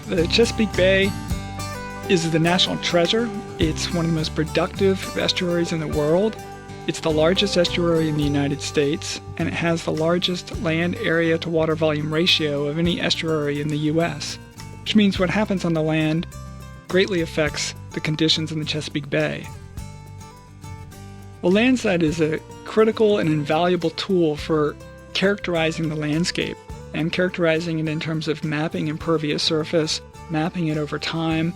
The Chesapeake Bay is the national treasure. It's one of the most productive estuaries in the world. It's the largest estuary in the United States, and it has the largest land area to water volume ratio of any estuary in the U.S., which means what happens on the land greatly affects the conditions in the Chesapeake Bay. Well, Landsat is a critical and invaluable tool for characterizing the landscape, and characterizing it in terms of mapping impervious surface, mapping it over time.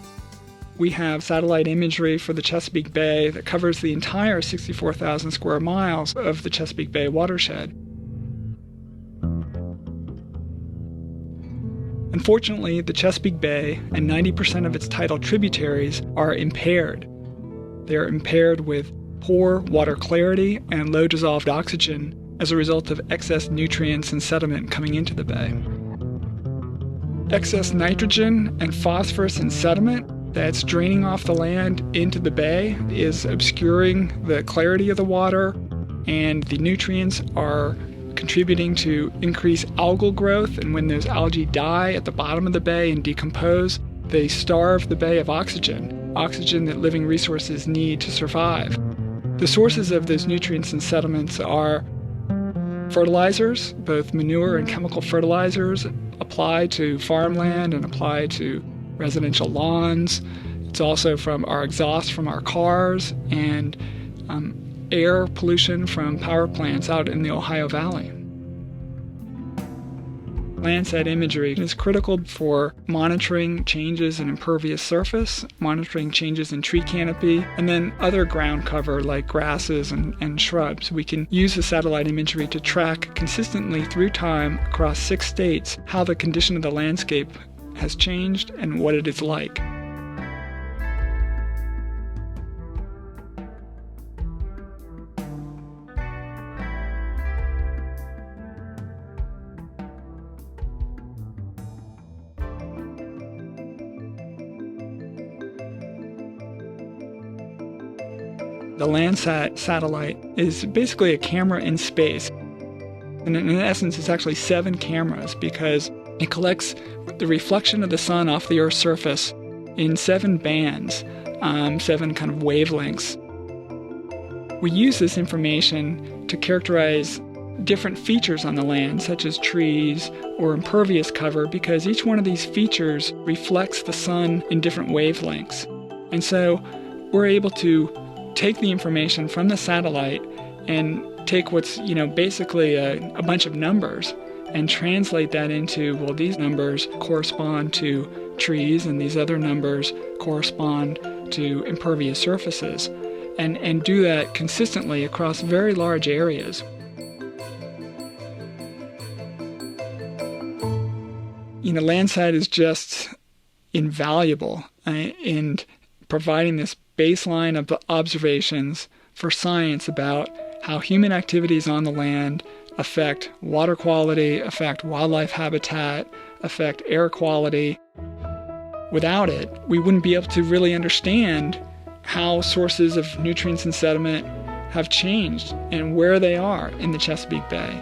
We have satellite imagery for the Chesapeake Bay that covers the entire 64,000 square miles of the Chesapeake Bay watershed. Unfortunately, the Chesapeake Bay and 90% of its tidal tributaries are impaired. They are impaired with poor water clarity and low dissolved oxygen as a result of excess nutrients and sediment coming into the bay. Excess nitrogen and phosphorus and sediment that's draining off the land into the bay is obscuring the clarity of the water, and the nutrients are contributing to increased algal growth, and when those algae die at the bottom of the bay and decompose, they starve the bay of oxygen that living resources need to survive. The sources of those nutrients and sediments are fertilizers, both manure and chemical fertilizers applied to farmland and applied to residential lawns. It's also from our exhaust from our cars and air pollution from power plants out in the Ohio Valley. Landsat imagery is critical for monitoring changes in impervious surface, monitoring changes in tree canopy, and then other ground cover like grasses and shrubs. We can use the satellite imagery to track consistently through time across 6 states how the condition of the landscape has changed and what it is like. The Landsat satellite is basically a camera in space. And in essence, it's actually 7 cameras because it collects the reflection of the sun off the Earth's surface in 7 bands, 7 kind of wavelengths. We use this information to characterize different features on the land, such as trees or impervious cover, because each one of these features reflects the sun in different wavelengths. And so we're able to take the information from the satellite and take what's, basically a bunch of numbers and translate that into, well, these numbers correspond to trees and these other numbers correspond to impervious surfaces, and do that consistently across very large areas. Landsat is just invaluable in providing this baseline of the observations for science about how human activities on the land affect water quality, affect wildlife habitat, affect air quality. Without it, we wouldn't be able to really understand how sources of nutrients and sediment have changed and where they are in the Chesapeake Bay.